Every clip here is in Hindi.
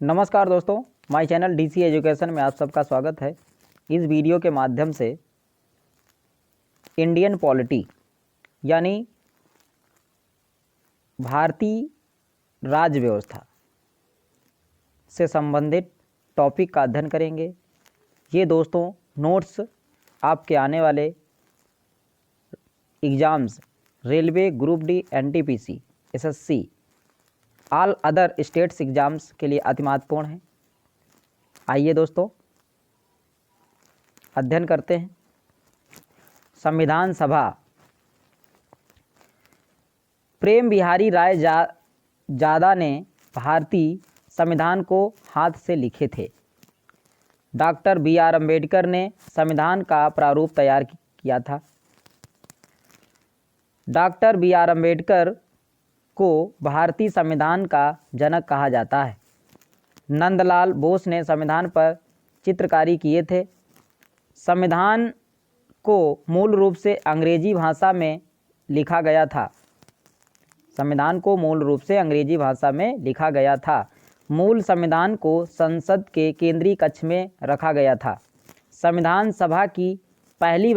नमस्कार दोस्तों, माय चैनल डीसी एजुकेशन में आप सबका स्वागत है। इस वीडियो के माध्यम से इंडियन पॉलिटी यानी भारतीय राज्य व्यवस्था से संबंधित टॉपिक का अध्ययन करेंगे। ये दोस्तों नोट्स आपके आने वाले exams railway, group D, NTPC, SSC, all other states exams के लिए अति महत्वपूर्ण है। आइए दोस्तों अध्ययन करते हैं। संविधान सभा प्रेम बिहारी राय जादा ने भारतीय संविधान को हाथ से लिखे थे। Doctor B R. अम्बेडकर ने संविधान का प्रारूप तैयार किया था। Doctor B R. अम्बेडकर को भारतीय संविधान का जनक कहा जाता है। नंदलाल बोस ने संविधान पर चित्रकारी किए थे। संविधान को मूल रूप से अंग्रेजी भाषा में लिखा गया था। संविधान को मूल रूप से अंग्रेजी भाषा में लिखा गया था। मूल संविधान को संसद के केंद्रीय कक्ष में रखा गया था। संविधान सभा की पहली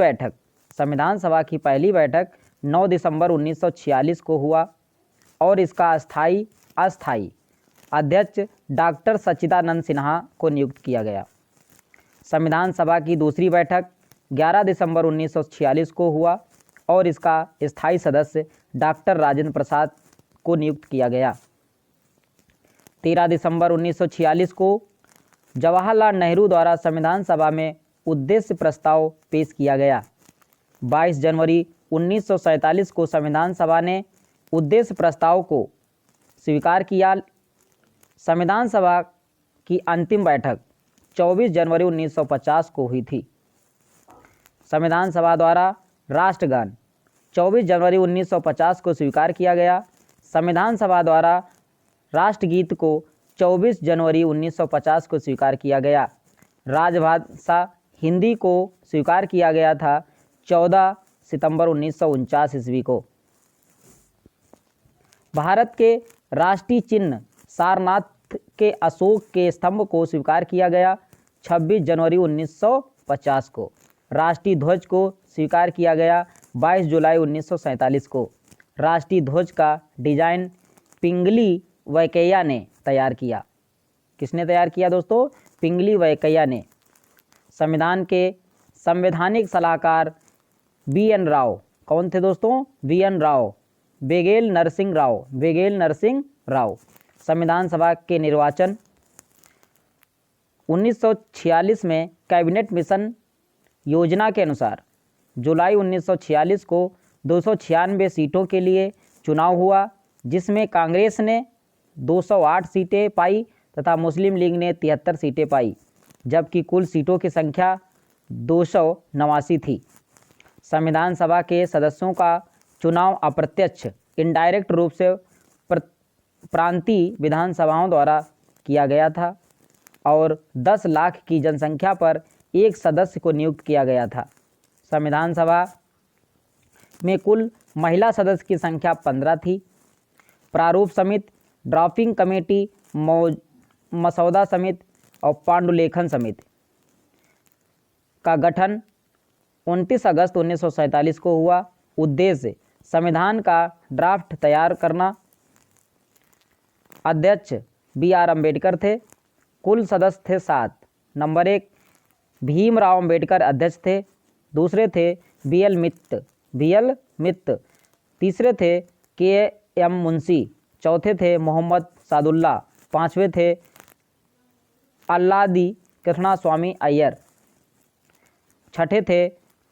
बैठक 9 दिसंबर 1946 को हुआ और इसका अस्थाई अध्यक्ष डॉक्टर सच्चिदानंद सिन्हा को नियुक्त किया गया। संविधान सभा की दूसरी बैठक 11 दिसंबर 1946 को हुआ और इसका स्थायी सदस्य डॉक्टर राजेंद्र प्रसाद को नियुक्त किया गया। 13 दिसंबर 1946 को जवाहरलाल नेहरू द्वारा संविधान सभा में उद्देश्य प्रस्ताव पेश किया गया। 22 जनवरी 1947 को संविधान सभा ने उद्देश्य प्रस्ताव को स्वीकार किया। संविधान सभा की अंतिम बैठक 24 जनवरी 1950 को हुई थी। संविधान सभा द्वारा राष्ट्रगान 24 जनवरी 1950 को स्वीकार किया गया। संविधान सभा द्वारा राष्ट्रगीत को 24 जनवरी 1950 को स्वीकार किया गया। राजभाषा हिंदी को स्वीकार किया गया था 14 सितंबर 1949 ईस्वी को। भारत के राष्ट्रीय चिन्ह सारनाथ के अशोक के स्तंभ को स्वीकार किया गया 26 जनवरी 1950 को। राष्ट्रीय ध्वज को स्वीकार किया गया 22 जुलाई 1947 को। राष्ट्रीय ध्वज का डिजाइन पिंगली वैकेया ने तैयार किया। किसने तैयार किया दोस्तों? पिंगली वैकेया ने। संविधान के संवैधानिक सलाहकार बी.एन. राव कौन थे दोस्तों? बी.एन. राव, बेगेल नरसिंह राव। संविधान सभा के निर्वाचन 1946 में कैबिनेट मिशन योजना के अनुसार जुलाई 1946 को 296 सीटों के लिए चुनाव हुआ, जिसमें कांग्रेस ने 208 सीटें पाई तथा मुस्लिम लीग ने 73 सीटें पाई, जबकि कुल सीटों की संख्या 289 थी। संविधान सभा के सदस्यों का चुनाव अप्रत्यक्ष इनडायरेक्ट रूप से प्रांतीय विधानसभाओं द्वारा किया गया था और 10 लाख की जनसंख्या पर एक सदस्य को नियुक्त किया गया था। संविधान सभा में कुल महिला सदस्य की संख्या 15 थी। प्रारूप समिति, ड्राफ्टिंग कमेटी, मसौदा समिति और पांडुलेखन समिति का गठन 29 अगस्त 1947 को हुआ। उद्देश्य संविधान का ड्राफ्ट तैयार करना। अध्यक्ष बी.आर. अम्बेडकर थे। कुल सदस्य थे 7। नंबर 1 भीमराव अम्बेडकर अध्यक्ष थे। दूसरे थे बी.एल. मित्त। तीसरे थे के.एम. मुंशी। चौथे थे मोहम्मद सादुल्ला। पांचवें थे अल्लादी कृष्णा स्वामी अय्यर। छठे थे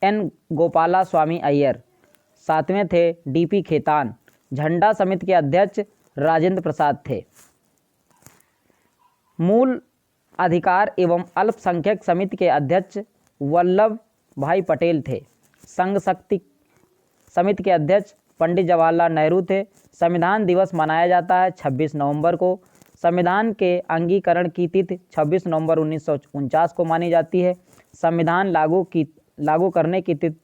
एन. गोपाला स्वामी अय्यर। सातवें थे डी.पी. खेतान। झंडा समिति के अध्यक्ष राजेंद्र प्रसाद थे। मूल अधिकार एवं अल्पसंख्यक समिति के अध्यक्ष वल्लभ भाई पटेल थे। संघ शक्ति समिति के अध्यक्ष पंडित जवाहरलाल नेहरू थे। संविधान दिवस मनाया जाता है 26 नवंबर को। संविधान के अंगीकरण की तिथि 26 नवंबर 1949 को मानी जाती है। संविधान लागू करने की तिथि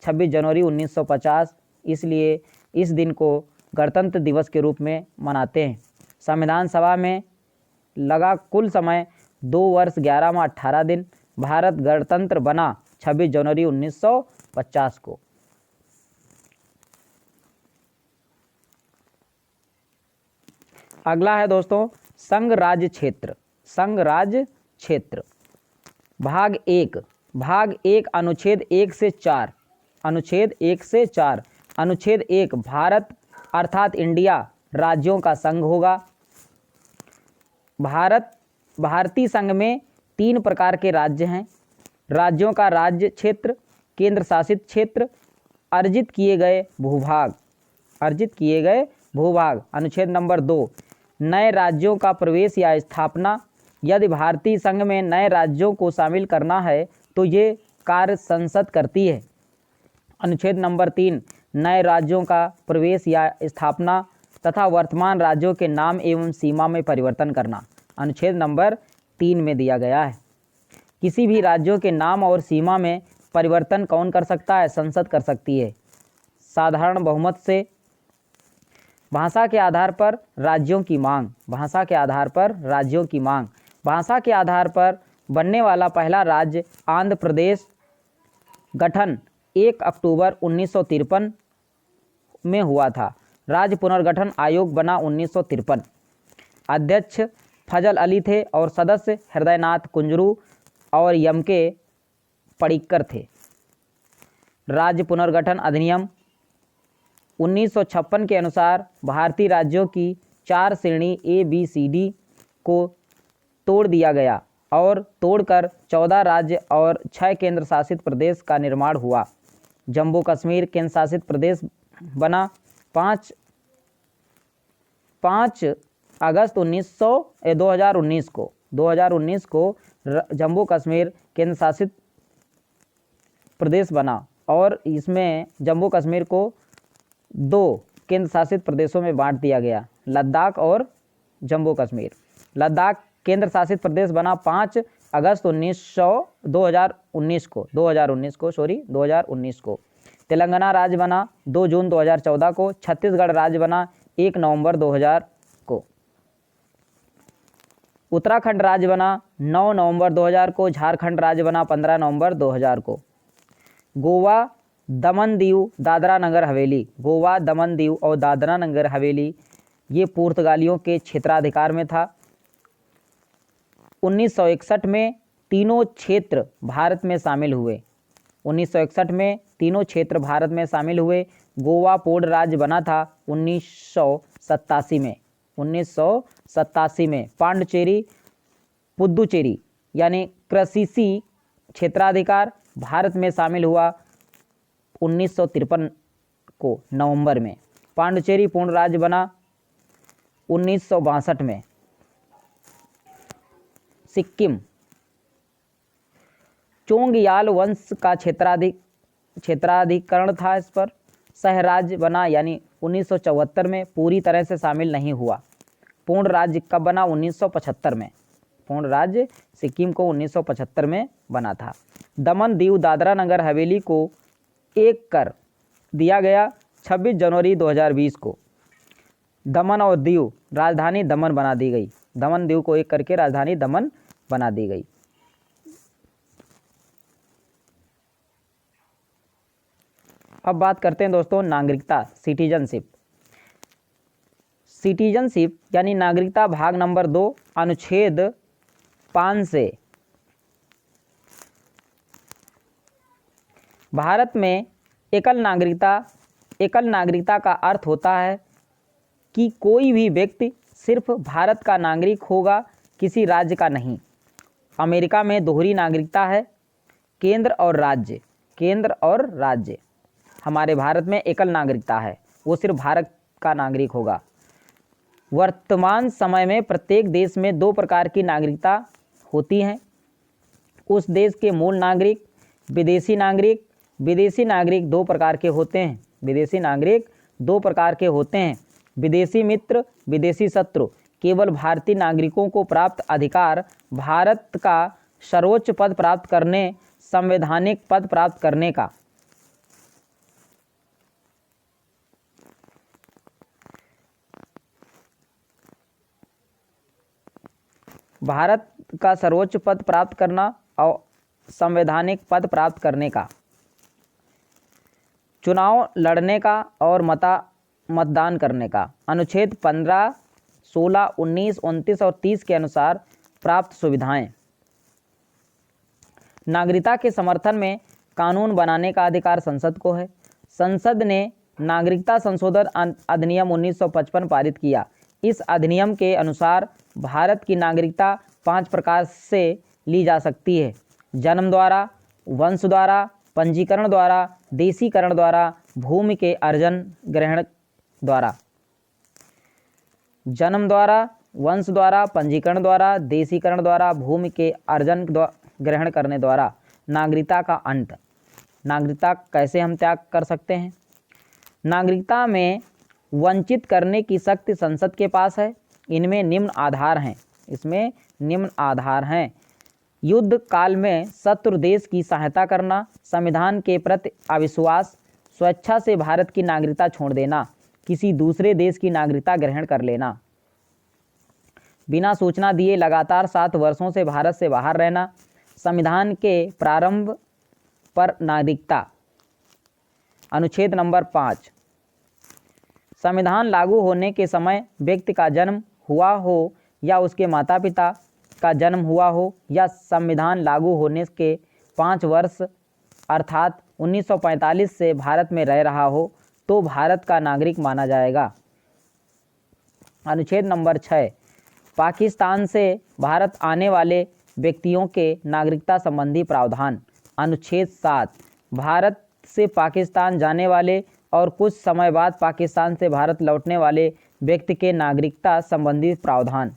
26 जनवरी 1950, इसलिए इस दिन को गणतंत्र दिवस के रूप में मनाते हैं। संविधान सभा में लगा कुल समय 2 वर्ष 11 माह 18 दिन। भारत गणतंत्र बना 26 जनवरी 1950 को। अगला है दोस्तों संघ राज्य क्षेत्र। संघ राज्य क्षेत्र भाग एक अनुच्छेद 1 से 4। अनुच्छेद 1 से 4। अनुच्छेद 1 भारत अर्थात इंडिया राज्यों का संघ होगा। भारतीय संघ में 3 प्रकार के राज्य हैं। राज्यों का राज्य क्षेत्र, केंद्र शासित क्षेत्र, अर्जित किए गए भूभाग। अर्जित किए गए भूभाग। अनुच्छेद नंबर 2 नए राज्यों का प्रवेश या स्थापना। यदि भारतीय संघ में नए राज्यों को शामिल करना है तो ये कार्य संसद करती है। अनुच्छेद नंबर 3 नए राज्यों का प्रवेश या स्थापना तथा वर्तमान राज्यों के नाम एवं सीमा में परिवर्तन करना अनुच्छेद नंबर 3 में दिया गया है। किसी भी राज्यों के नाम और सीमा में परिवर्तन कौन कर सकता है? संसद कर सकती है, साधारण बहुमत से। भाषा के आधार पर राज्यों की मांग। भाषा के आधार पर राज्यों की मांग। भाषा के आधार पर बनने वाला पहला राज्य आंध्र प्रदेश। गठन 1 अक्टूबर 1953 में हुआ था। राज्य पुनर्गठन आयोग बना 1953। अध्यक्ष फजल अली थे और सदस्य हृदयनाथ कुंजरू और यमके पडिक्कर थे। राज्य पुनर्गठन अधिनियम 1956 के अनुसार भारतीय राज्यों की 4 श्रेणी ABCD को तोड़ दिया गया और तोड़कर 14 राज्य और 6 केंद्र शासित प्रदेश का निर्माण हुआ। जम्मू कश्मीर केंद्र शासित प्रदेश बना 5 अगस्त 2019 को जम्मू कश्मीर केंद्र शासित प्रदेश बना और इसमें जम्मू कश्मीर को 2 केंद्र शासित प्रदेशों में बांट दिया गया, लद्दाख और जम्मू कश्मीर। लद्दाख केंद्र शासित प्रदेश बना 5 अगस्त 2019 को। तेलंगाना राज्य बना 2 जून 2014 को। छत्तीसगढ़ राज्य बना 1 नवंबर 2000 को। उत्तराखंड राज्य बना 9 नवंबर 2000 को। झारखंड राज्य बना 15 नवंबर 2000 को। गोवा, दमन दीव, दादरा नगर हवेली। गोवा, दमन दीव और दादरा नगर हवेली ये पुर्तगालियों के क्षेत्राधिकार में था। 1961 में तीनों क्षेत्र भारत में शामिल हुए। 1961 में तीनों क्षेत्र भारत में शामिल हुए। गोवा पूर्ण राज्य बना था 1987 में। 1987 में पांडिचेरी, पुदुचेरी यानी कृषि क्षेत्राधिकार भारत में शामिल हुआ 1953 को नवंबर में। पांडिचेरी पूर्ण राज्य बना 1962 में। सिक्किम चोंगयाल वंश का क्षेत्राधिकरण था। इस पर सह राज्य बना यानी 1974 में, पूरी तरह से शामिल नहीं हुआ। पूर्ण राज्य कब बना? 1975 में। पूर्ण राज्य सिक्किम को 1975 में बना था। दमन दीव दादरा नगर हवेली को एक कर दिया गया 26 जनवरी 2020 को। दमन और दीव राजधानी दमन बना दी गई। दमन दीव को एक करके राजधानी दमन बना दी गई। अब बात करते हैं दोस्तों नागरिकता, सिटीजनशिप। सिटीजनशिप यानी नागरिकता भाग नंबर 2 अनुच्छेद 5 से भारत में एकल नागरिकता का अर्थ होता है कि कोई भी व्यक्ति सिर्फ भारत का नागरिक होगा, किसी राज्य का नहीं। अमेरिका में दोहरी नागरिकता है, केंद्र और राज्य। हमारे भारत में एकल नागरिकता है, वो सिर्फ भारत का नागरिक होगा। वर्तमान समय में प्रत्येक देश में 2 प्रकार की नागरिकता होती हैं। उस देश के मूल नागरिक, विदेशी नागरिक। विदेशी नागरिक 2 प्रकार के होते हैं। विदेशी नागरिक 2 प्रकार के होते हैं, विदेशी मित्र, विदेशी शत्रु। केवल भारतीय नागरिकों को प्राप्त अधिकार भारत का सर्वोच्च पद प्राप्त करने, संवैधानिक पद प्राप्त करने का। भारत का सर्वोच्च पद प्राप्त करना और संवैधानिक पद प्राप्त करने का, चुनाव लड़ने का और मतदान करने का। अनुच्छेद 15, 16, 19, 29 और 30 के अनुसार प्राप्त सुविधाएं। नागरिकता के समर्थन में कानून बनाने का अधिकार संसद को है। संसद ने नागरिकता संशोधन अधिनियम 1955 पारित किया। इस अधिनियम के अनुसार भारत की नागरिकता 5 प्रकार से ली जा सकती है: जन्म द्वारा, वंश द्वारा, पंजीकरण द्वारा, देशीकरण द्वारा, भूमि के अर्जन ग्रहण द्वारा। जन्म द्वारा, वंश द्वारा, पंजीकरण द्वारा, देशीकरण द्वारा, भूमि के अर्जन ग्रहण करने द्वारा। नागरिकता का अंत। नागरिकता कैसे हम त्याग कर सकते हैं? नागरिकता में वंचित करने की शक्ति संसद के पास है। इनमें निम्न आधार हैं: युद्ध काल में शत्रु देश की सहायता करना, संविधान के प्रति अविश्वास, स्वेच्छा से भारत की नागरिकता छोड़ देना, किसी दूसरे देश की नागरिकता ग्रहण कर लेना, बिना सूचना दिए लगातार 7 वर्षों से भारत से बाहर रहना, संविधान के प्रारंभ पर नागरिकता। अनुच्छेद नंबर 5, संविधान लागू होने के समय व्यक्ति का जन्म हुआ हो या उसके माता पिता का जन्म हुआ हो या संविधान लागू होने के 5 वर्ष अर्थात 1945 से भारत में रह रहा हो तो भारत का नागरिक माना जाएगा। अनुच्छेद नंबर 6, पाकिस्तान से भारत आने वाले व्यक्तियों के नागरिकता संबंधी प्रावधान। अनुच्छेद 7, भारत से पाकिस्तान जाने वाले और कुछ समय बाद पाकिस्तान से भारत लौटने वाले व्यक्ति के नागरिकता संबंधी प्रावधान।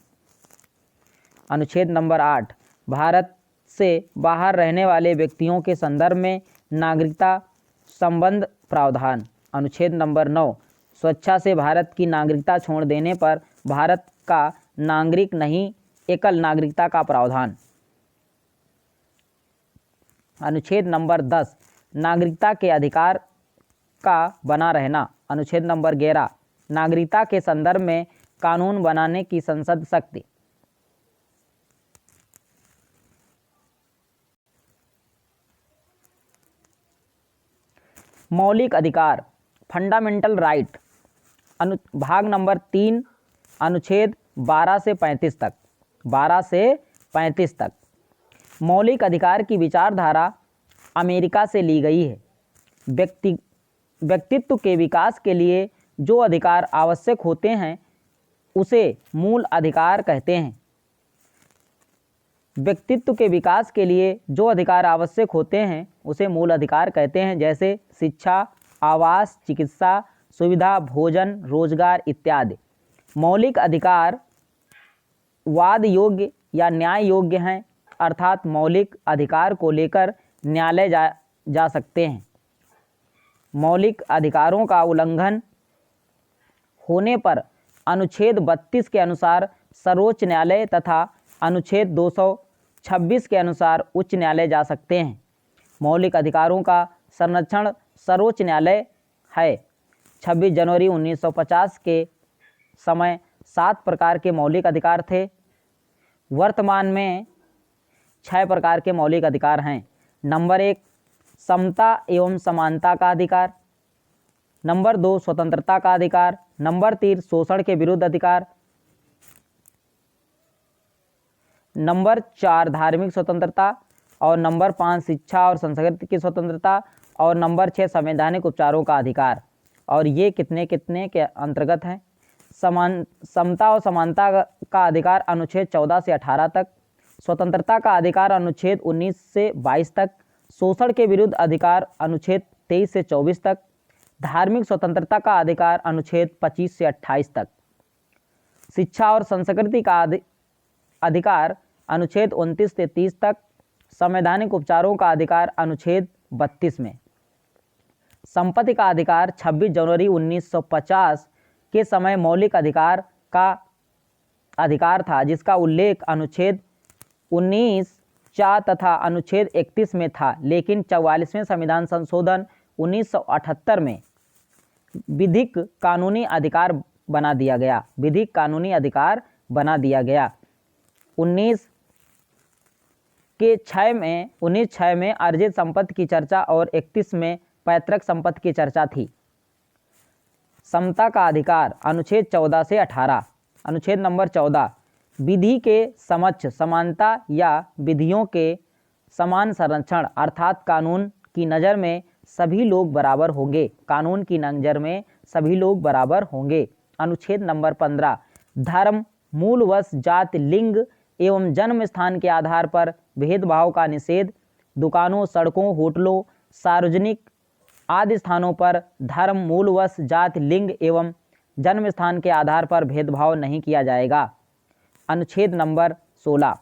अनुच्छेद नंबर 8, भारत से बाहर रहने वाले व्यक्तियों के संदर्भ में नागरिकता संबंध प्रावधान। अनुच्छेद नंबर 9, स्वेच्छा से भारत की नागरिकता छोड़ देने पर भारत का नागरिक नहीं, एकल नागरिकता का प्रावधान। अनुच्छेद नंबर 10, नागरिकता के अधिकार का बना रहना। अनुच्छेद नंबर 11, नागरिकता के संदर्भ में कानून बनाने की संसद शक्ति। मौलिक अधिकार, फंडामेंटल राइट। भाग नंबर 3, अनुच्छेद 12 से 35 तक। 12 से 35 तक मौलिक अधिकार की विचारधारा अमेरिका से ली गई है। व्यक्तित्व के विकास के लिए जो अधिकार आवश्यक होते हैं उसे मूल अधिकार कहते हैं। व्यक्तित्व के विकास के लिए जो अधिकार आवश्यक होते हैं उसे मूल अधिकार कहते हैं, जैसे शिक्षा, आवास, चिकित्सा सुविधा, भोजन, रोजगार इत्यादि। मौलिक अधिकार वाद योग्य या न्याय योग्य हैं, अर्थात मौलिक अधिकार को लेकर न्यायालय जा सकते हैं। मौलिक अधिकारों का उल्लंघन होने पर अनुच्छेद 32 के अनुसार सर्वोच्च न्यायालय तथा अनुच्छेद 226 के अनुसार उच्च न्यायालय जा सकते हैं। मौलिक अधिकारों का संरक्षण सर्वोच्च न्यायालय है। 26 जनवरी 1950 के समय 7 प्रकार के मौलिक अधिकार थे। वर्तमान में 6 प्रकार के मौलिक अधिकार हैं। नंबर 1, समता एवं समानता का अधिकार। नंबर 2, स्वतंत्रता का अधिकार। नंबर 3, शोषण के विरुद्ध अधिकार। नंबर 4, धार्मिक स्वतंत्रता। और नंबर 5, शिक्षा और संस्कृति की स्वतंत्रता। और नंबर 6, संवैधानिक उपचारों का अधिकार। और ये कितने कितने के अंतर्गत हैं? समता और समानता का अधिकार अनुच्छेद 14 से 18 तक। स्वतंत्रता का अधिकार अनुच्छेद 19 से 22 तक। शोषण के विरुद्ध अधिकार अनुच्छेद 23 से 24 तक। धार्मिक स्वतंत्रता का अधिकार अनुच्छेद 25 से 28 तक। शिक्षा और संस्कृति का अधिकार अनुच्छेद 29 से 30 तक। संवैधानिक उपचारों का अधिकार अनुच्छेद 32 में। संपत्ति का अधिकार 26 जनवरी 1950 के समय मौलिक अधिकार का अधिकार था, जिसका उल्लेख अनुच्छेद 19(4) तथा अनुच्छेद 31 में था, लेकिन 44वें संविधान संशोधन 1978 में विधिक कानूनी अधिकार बना दिया गया। विधिक कानूनी अधिकार बना दिया गया। 19 के 6 में अर्जित संपत्ति की चर्चा और 31 में पैतृक संपत्ति की चर्चा थी। समता का अधिकार अनुच्छेद 14 से 18। अनुच्छेद नंबर 14, विधि के समक्ष समानता या विधियों के समान संरक्षण अर्थात कानून की नज़र में सभी लोग बराबर होंगे। कानून की नज़र में सभी लोग बराबर होंगे। अनुच्छेद नंबर 15, धर्म, मूल वंश, जाति, लिंग एवं जन्म स्थान के आधार पर भेदभाव का निषेध। दुकानों, सड़कों, होटलों, सार्वजनिक आदि स्थानों पर धर्म, मूल वंश, जाति, लिंग एवं जन्म स्थान के आधार पर भेदभाव नहीं किया जाएगा। अनुच्छेद नंबर 16,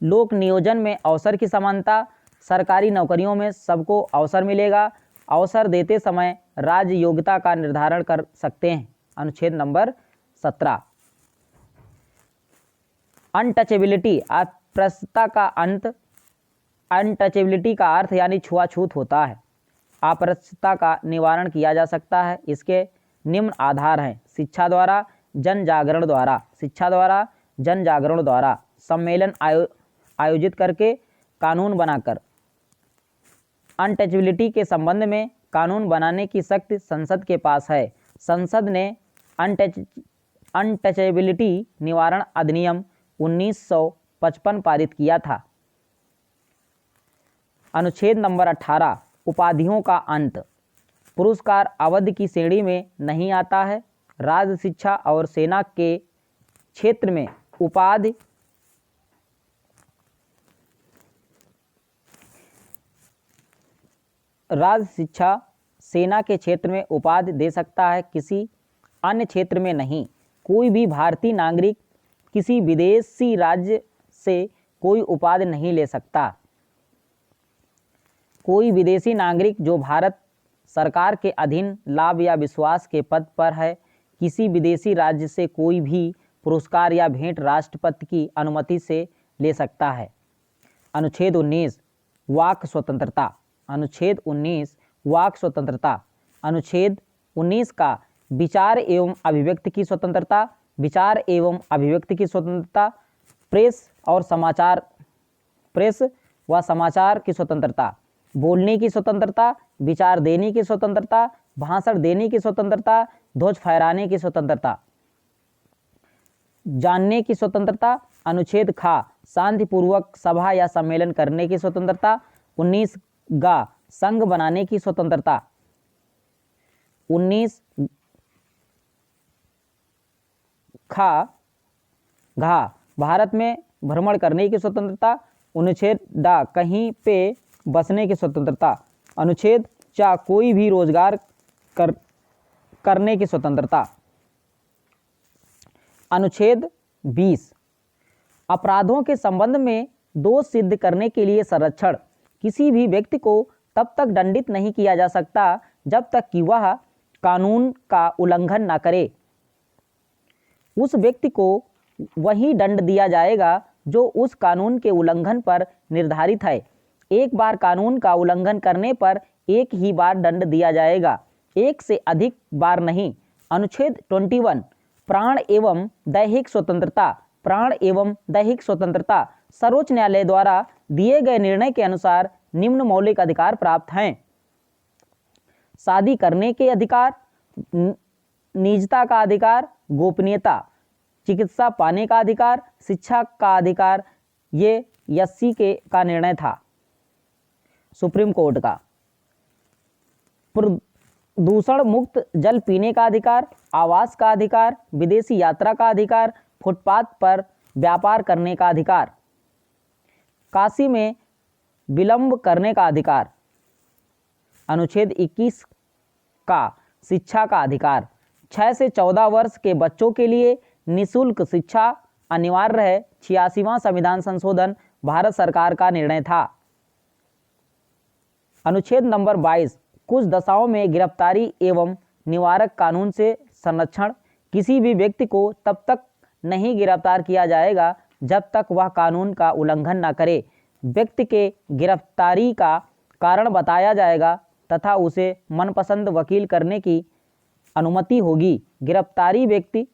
लोक नियोजन में अवसर की समानता। सरकारी नौकरियों में सबको अवसर मिलेगा। अवसर देते समय राज्य योग्यता का निर्धारण कर सकते हैं। अनुच्छेद नंबर 17, अनटचेबिलिटी, अस्पृश्यता का अंत। अनटचेबिलिटी का अर्थ यानी छुआछूत होता है। अस्पृश्यता का निवारण किया जा सकता है। इसके निम्न आधार हैं: शिक्षा द्वारा, जन जागरण द्वारा, शिक्षा द्वारा, जन जागरण द्वारा, सम्मेलन आयोजित करके, कानून बनाकर। अनटचेबिलिटी के संबंध में कानून बनाने की शक्ति संसद के पास है। संसद ने अनटचेबिलिटी निवारण अधिनियम 1955 पारित किया था। अनुच्छेद नंबर 18, उपाधियों का अंत। पुरस्कार अवधि की श्रेणी में नहीं आता है। राज्य, शिक्षा और सेना के क्षेत्र में उपाधि राज्य, शिक्षा, सेना के क्षेत्र में उपाधि दे सकता है, किसी अन्य क्षेत्र में नहीं। कोई भी भारतीय नागरिक किसी विदेशी राज्य से कोई उपाधि नहीं ले सकता। कोई विदेशी नागरिक जो भारत सरकार के अधीन लाभ या विश्वास के पद पर है, किसी विदेशी राज्य से कोई भी पुरस्कार या भेंट राष्ट्रपति की अनुमति से ले सकता है। अनुच्छेद 19, वाक स्वतंत्रता। अनुच्छेद 19, वाक स्वतंत्रता। अनुच्छेद 19 का विचार एवं अभिव्यक्ति की स्वतंत्रता। विचार एवं अभिव्यक्ति की स्वतंत्रता। प्रेस व समाचार की स्वतंत्रता। बोलने की स्वतंत्रता, विचार देने की स्वतंत्रता, भाषण देने की स्वतंत्रता, ध्वज फहराने की स्वतंत्रता, जानने की स्वतंत्रता। अनुच्छेद खा, शांतिपूर्वक सभा या सम्मेलन करने की स्वतंत्रता। 19 गा, संघ बनाने की स्वतंत्रता। 19 खा घा, भारत में भ्रमण करने की स्वतंत्रता। अनुच्छेद डा, कहीं पे बसने की स्वतंत्रता। अनुच्छेद चा, कोई भी रोजगार करने की स्वतंत्रता। अनुच्छेद 20, अपराधों के संबंध में दोष सिद्ध करने के लिए संरक्षण। किसी भी व्यक्ति को तब तक दंडित नहीं किया जा सकता जब तक कि वह कानून का उल्लंघन न करे। उस व्यक्ति को वही दंड दिया जाएगा जो उस कानून के उल्लंघन पर निर्धारित है। एक बार कानून का उल्लंघन करने पर एक ही बार दंड दिया जाएगा, एक से अधिक बार नहीं। अनुच्छेद 21, प्राण एवं दैहिक स्वतंत्रता। प्राण एवं दैहिक स्वतंत्रता सर्वोच्च न्यायालय द्वारा दिए गए निर्णय के अनुसार निम्न मौलिक अधिकार प्राप्त हैं: शादी करने के अधिकार, निजता का अधिकार, गोपनीयता, चिकित्सा पाने का अधिकार, शिक्षा का अधिकार। ये एससी का निर्णय था सुप्रीम कोर्ट का। प्रदूषण मुक्त जल पीने का अधिकार, आवास का अधिकार, विदेशी यात्रा का अधिकार, फुटपाथ पर व्यापार करने का अधिकार, काशी में विलंब करने का अधिकार। अनुच्छेद 21 का शिक्षा का अधिकार। 6 से 14 वर्ष के बच्चों के लिए निःशुल्क शिक्षा अनिवार्य है। 86वां संविधान संशोधन भारत सरकार का निर्णय था। अनुच्छेद नंबर 22, कुछ दशाओं में गिरफ्तारी एवं निवारक कानून से संरक्षण। किसी भी व्यक्ति को तब तक नहीं गिरफ्तार किया जाएगा जब तक वह कानून का उल्लंघन न करे। व्यक्ति के गिरफ्तारी का कारण बताया जाएगा तथा उसे मनपसंद वकील करने की अनुमति होगी। गिरफ्तारी व्यक्ति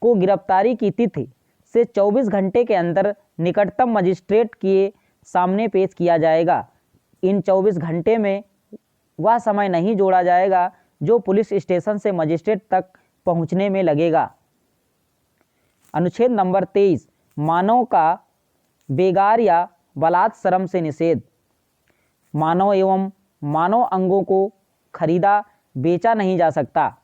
को गिरफ्तारी की तिथि से 24 घंटे के अंदर निकटतम मजिस्ट्रेट के सामने पेश किया जाएगा। इन 24 घंटे में वह समय नहीं जोड़ा जाएगा जो पुलिस स्टेशन से मजिस्ट्रेट तक पहुंचने में लगेगा। अनुच्छेद नंबर 23 मानव का बेगार या बलात् श्रम से निषेध। मानव एवं मानव अंगों को खरीदा बेचा नहीं जा सकता।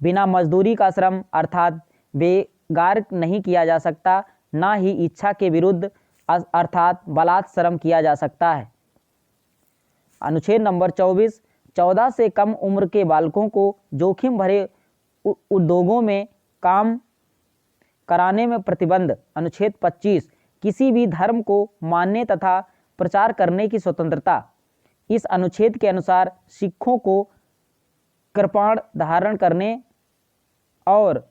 बिना मजदूरी का श्रम अर्थात बेगार नहीं किया जा सकता, ना ही इच्छा के विरुद्ध अर्थात बलात् श्रम किया जा सकता है। अनुच्छेद नंबर 24 14 से कम उम्र के बालकों को जोखिम भरे उद्योगों में काम कराने में प्रतिबंध। अनुच्छेद 25 किसी भी धर्म को मानने तथा प्रचार करने की स्वतंत्रता। इस अनुच्छेद के अनुसार सिखों को कृपाण धारण करने और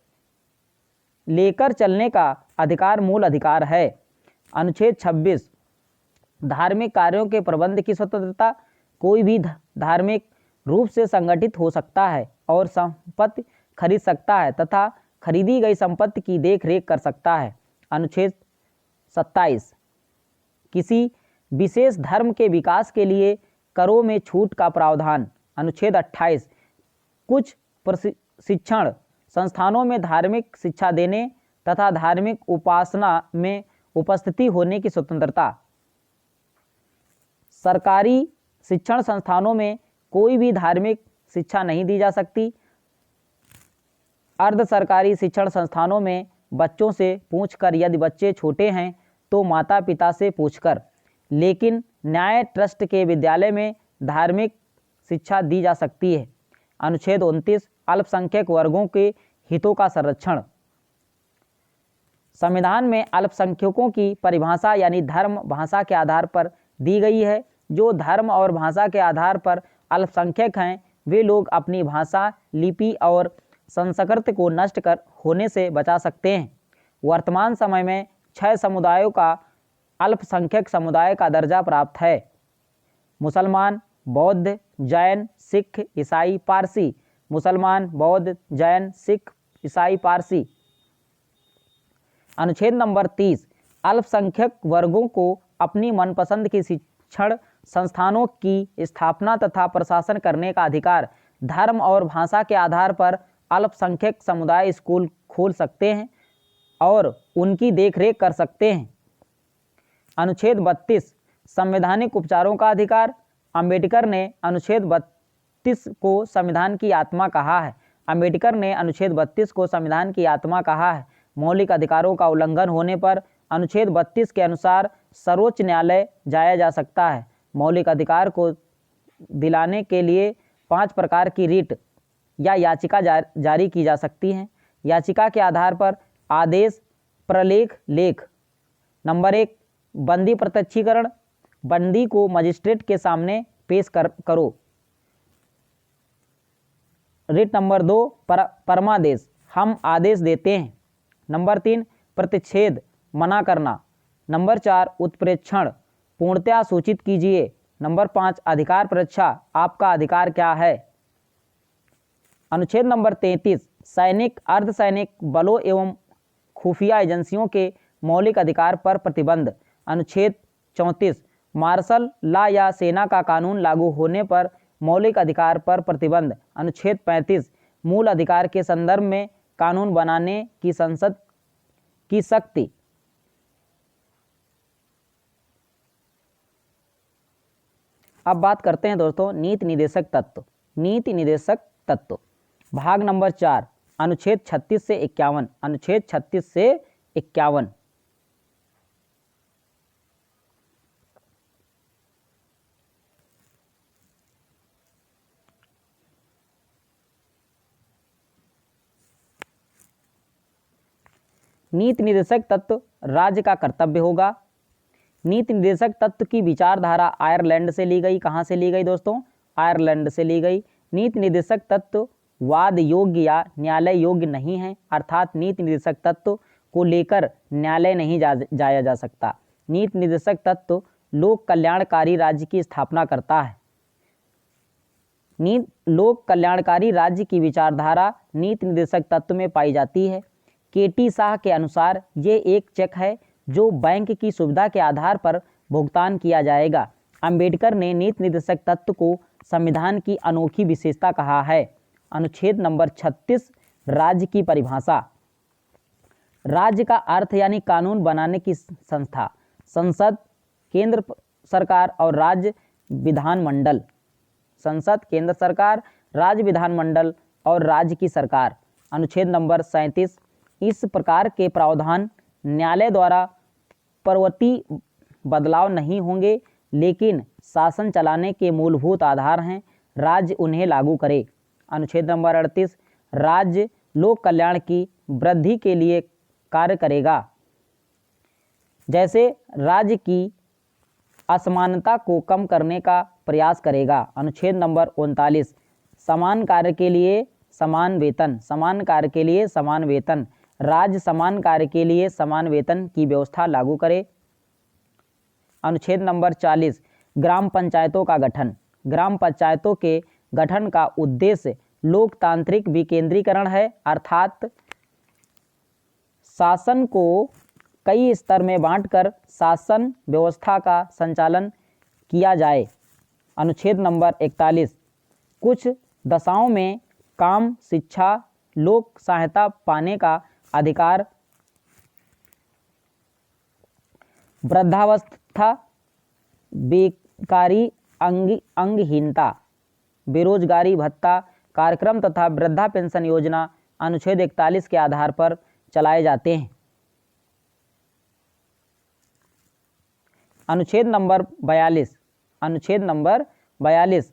लेकर चलने का अधिकार मूल अधिकार है। अनुच्छेद 26 धार्मिक कार्यों के प्रबंध की स्वतंत्रता। कोई भी धार्मिक रूप से संगठित हो सकता है और संपत्ति खरीद सकता है तथा खरीदी गई संपत्ति की देखरेख कर सकता है। अनुच्छेद 27 किसी विशेष धर्म के विकास के लिए करों में छूट का प्रावधान। अनुच्छेद 28 कुछ प्रशिक्षण संस्थानों में धार्मिक शिक्षा देने तथा धार्मिक उपासना में उपस्थिति होने की स्वतंत्रता। सरकारी शिक्षण संस्थानों में कोई भी धार्मिक शिक्षा नहीं दी जा सकती। अर्ध सरकारी शिक्षण संस्थानों में बच्चों से पूछकर, यदि बच्चे छोटे हैं तो माता पिता से पूछकर, लेकिन न्याय ट्रस्ट के विद्यालय में धार्मिक शिक्षा दी जा सकती है। अनुच्छेद 29 अल्पसंख्यक वर्गों के हितों का संरक्षण। संविधान में अल्पसंख्यकों की परिभाषा यानी धर्म भाषा के आधार पर दी गई है। जो धर्म और भाषा के आधार पर अल्पसंख्यक हैं वे लोग अपनी भाषा, लिपि और संस्कृति को नष्ट कर होने से बचा सकते हैं। वर्तमान समय में 6 समुदायों का अल्पसंख्यक समुदाय का दर्जा प्राप्त है। मुसलमान, बौद्ध, जैन, सिख, ईसाई, पारसी। मुसलमान, बौद्ध, जैन, सिख, ईसाई, पारसी। अनुच्छेद नंबर 30 अल्पसंख्यक वर्गों को अपनी मनपसंद की शिक्षण संस्थानों की स्थापना तथा प्रशासन करने का अधिकार। धर्म और भाषा के आधार पर अल्पसंख्यक समुदाय स्कूल खोल सकते हैं और उनकी देखरेख कर सकते हैं। अनुच्छेद 32 संवैधानिक उपचारों का अधिकार। अंबेडकर ने अनुच्छेद 32 को संविधान की आत्मा कहा है। अंबेडकर ने अनुच्छेद 32 को संविधान की आत्मा कहा है। मौलिक अधिकारों का उल्लंघन होने पर अनुच्छेद 32 के अनुसार सर्वोच्च न्यायालय जाया जा सकता है। मौलिक अधिकार को दिलाने के लिए 5 प्रकार की रिट या याचिका जारी की जा सकती हैं। याचिका के आधार पर आदेश, प्रलेख, लेख। नंबर 1 बंदी प्रत्यक्षीकरण। बंदी को मजिस्ट्रेट के सामने पेश करो। रिट नंबर 2 परमादेश, हम आदेश देते हैं। नंबर 3 प्रतिच्छेद, मना करना। नंबर 4 उत्प्रेक्षण, पूर्णतया सूचित कीजिए। नंबर 5 अधिकार परीक्षा, आपका अधिकार क्या है। अनुच्छेद नंबर 33 सैनिक, अर्धसैनिक बलों एवं खुफिया एजेंसियों के मौलिक अधिकार पर प्रतिबंध। अनुच्छेद 34 मार्शल लॉ या सेना का कानून लागू होने पर मौलिक अधिकार पर प्रतिबंध। अनुच्छेद 35 मूल अधिकार के संदर्भ में कानून बनाने की संसद की शक्ति। अब बात करते हैं दोस्तों नीति निर्देशक तत्व। नीति निर्देशक तत्व भाग नंबर 4 अनुच्छेद 36 से 51। अनुच्छेद 36 से 51 नीति निर्देशक तत्व राज्य का कर्तव्य होगा। नीति निर्देशक तत्व की विचारधारा आयरलैंड से ली गई। कहाँ से ली गई दोस्तों? आयरलैंड से ली गई। नीति निर्देशक तत्व वाद योग्य या न्यायालय योग्य नहीं है, अर्थात नीति निर्देशक तत्व को लेकर न्यायालय नहीं जाया जा सकता। नीति निर्देशक तत्व लोक कल्याणकारी राज्य की स्थापना करता है। लोक कल्याणकारी राज्य की विचारधारा नीति निर्देशक तत्व में पाई जाती है। केटी शाह के अनुसार ये एक चेक है जो बैंक की सुविधा के आधार पर भुगतान किया जाएगा। अंबेडकर ने नीति निर्देशक तत्व को संविधान की अनोखी विशेषता कहा है। अनुच्छेद नंबर 36 राज्य की परिभाषा। राज्य का अर्थ यानी कानून बनाने की संस्था, संसद, केंद्र सरकार और राज्य विधानमंडल। संसद, केंद्र सरकार, राज्य विधानमंडल और राज्य की सरकार। अनुच्छेद नंबर 37 इस प्रकार के प्रावधान न्यायालय द्वारा प्रवर्ती बदलाव नहीं होंगे, लेकिन शासन चलाने के मूलभूत आधार हैं, राज्य उन्हें लागू करे। अनुच्छेद नंबर 38 राज्य लोक कल्याण की वृद्धि के लिए कार्य करेगा, जैसे राज्य की असमानता को कम करने का प्रयास करेगा। अनुच्छेद नंबर 39 समान कार्य के लिए समान वेतन, समान कार्य के लिए समान वेतन, राज्य समान कार्य के लिए समान वेतन की व्यवस्था लागू करे। अनुच्छेद नंबर 40 ग्राम पंचायतों का गठन। ग्राम पंचायतों के गठन का उद्देश्य लोकतांत्रिक विकेंद्रीकरण है, अर्थात शासन को कई स्तर में बांटकर शासन व्यवस्था का संचालन किया जाए। अनुच्छेद नंबर 41 कुछ दशाओं में काम, शिक्षा, लोक सहायता पाने का अधिकार, वृद्धावस्था, बेकारी, अंगहीनता, बेरोजगारी भत्ता कार्यक्रम तथा वृद्धा पेंशन योजना अनुच्छेद 41 के आधार पर चलाए जाते हैं। अनुच्छेद नंबर 42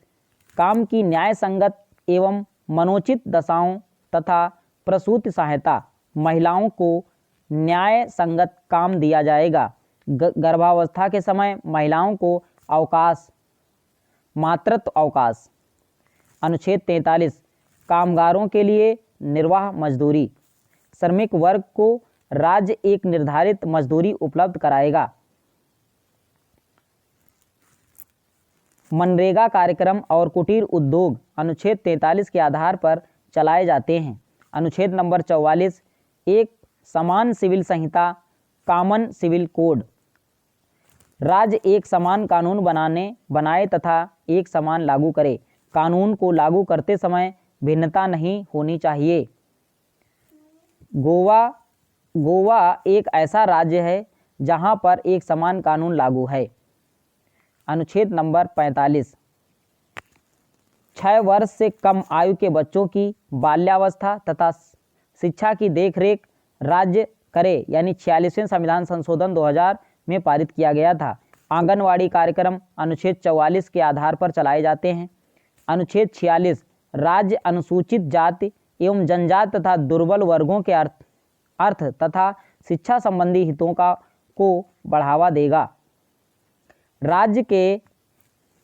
काम की न्याय संगत एवं मनोचित दशाओं तथा प्रसूति सहायता, महिलाओं को न्याय संगत काम दिया जाएगा। गर्भावस्था के समय महिलाओं को अवकाश, मातृत्व अवकाश। अनुच्छेद 43 कामगारों के लिए निर्वाह मजदूरी, श्रमिक वर्ग को राज्य एक निर्धारित मजदूरी उपलब्ध कराएगा। मनरेगा कार्यक्रम और कुटीर उद्योग अनुच्छेद 43 के आधार पर चलाए जाते हैं। अनुच्छेद नंबर 44 एक समान सिविल संहिता, कॉमन सिविल कोड, राज्य एक समान कानून बनाए तथा एक समान लागू करे। कानून को लागू करते समय भिन्नता नहीं होनी चाहिए। गोवा एक ऐसा राज्य है जहां पर एक समान कानून लागू है। अनुच्छेद नंबर 45 6 वर्ष से कम आयु के बच्चों की बाल्यावस्था तथा शिक्षा की देखरेख राज्य करे, यानी 46वें संविधान संशोधन 2000 में पारित किया गया था। आंगनवाड़ी कार्यक्रम अनुच्छेद 44 के आधार पर चलाए जाते हैं। अनुच्छेद 46 राज्य अनुसूचित जाति एवं जनजाति तथा दुर्बल वर्गों के अर्थ तथा शिक्षा संबंधी हितों को बढ़ावा देगा। राज्य के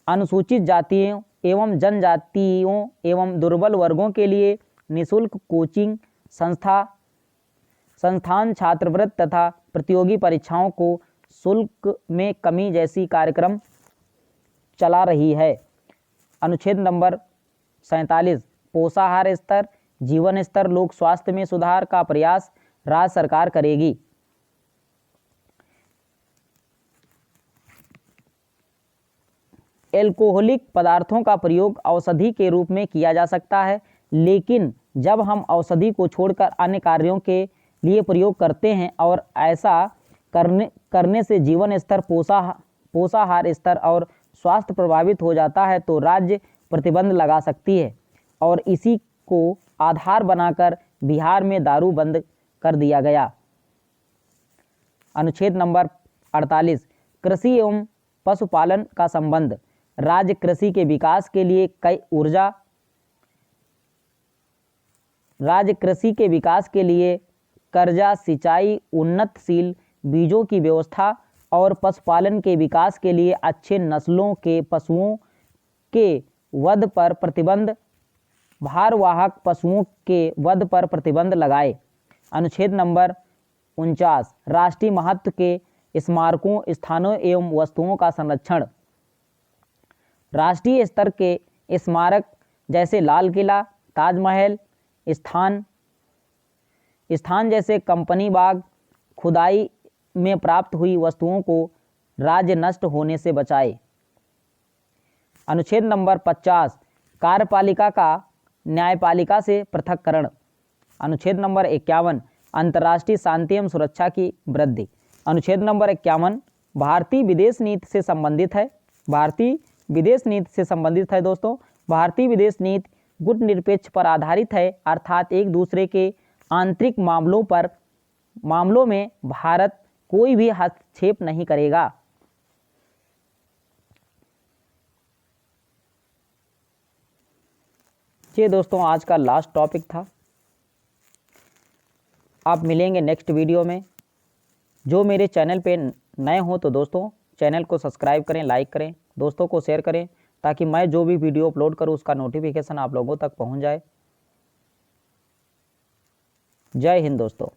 अनुसूचित जातियों एवं जनजातियों एवं दुर्बल वर्गों के लिए निःशुल्क कोचिंग संस्थान, छात्रवृत्ति तथा प्रतियोगी परीक्षाओं को शुल्क में कमी जैसी कार्यक्रम चला रही है। अनुच्छेद नंबर 47 पोषाहार स्तर, जीवन स्तर, लोक स्वास्थ्य में सुधार का प्रयास राज्य सरकार करेगी। एल्कोहलिक पदार्थों का प्रयोग औषधि के रूप में किया जा सकता है, लेकिन जब हम औषधि को छोड़कर अन्य कार्यों के लिए प्रयोग करते हैं और ऐसा करने से जीवन स्तर, पोषाहार स्तर और स्वास्थ्य प्रभावित हो जाता है तो राज्य प्रतिबंध लगा सकती है, और इसी को आधार बनाकर बिहार में दारू बंद कर दिया गया। अनुच्छेद नंबर 48 कृषि एवं पशुपालन का संबंध। राज्य कृषि के विकास के लिए कर्जा, सिंचाई, उन्नतशील बीजों की व्यवस्था और पशुपालन के विकास के लिए अच्छे नस्लों के पशुओं के वध पर प्रतिबंध, भारवाहक पशुओं के वध पर प्रतिबंध लगाए। अनुच्छेद नंबर 49 राष्ट्रीय महत्व के स्मारकों, स्थानों एवं वस्तुओं का संरक्षण। राष्ट्रीय स्तर के स्मारक जैसे लाल किला, ताजमहल स्थान जैसे कंपनी बाग खुदाई में प्राप्त हुई वस्तुओं को राज्य नष्ट होने से बचाए। अनुच्छेद नंबर 50 कार्यपालिका का न्यायपालिका से पृथक्करण। अनुच्छेद नंबर 51 अंतर्राष्ट्रीय शांति एवं सुरक्षा की वृद्धि। अनुच्छेद नंबर 51 भारतीय विदेश नीति से संबंधित है। भारतीय विदेश नीति से संबंधित है दोस्तों। भारतीय विदेश नीति गुटनिरपेक्ष पर आधारित है, अर्थात एक दूसरे के आंतरिक मामलों में भारत कोई भी हस्तक्षेप नहीं करेगा। ये दोस्तों आज का लास्ट टॉपिक था। आप मिलेंगे नेक्स्ट वीडियो में। जो मेरे चैनल पे नए हो तो दोस्तों चैनल को सब्सक्राइब करें, लाइक करें, दोस्तों को शेयर करें, ताकि मैं जो भी वीडियो अपलोड करूं उसका नोटिफिकेशन आप लोगों तक पहुंच जाए। जय हिंद दोस्तों।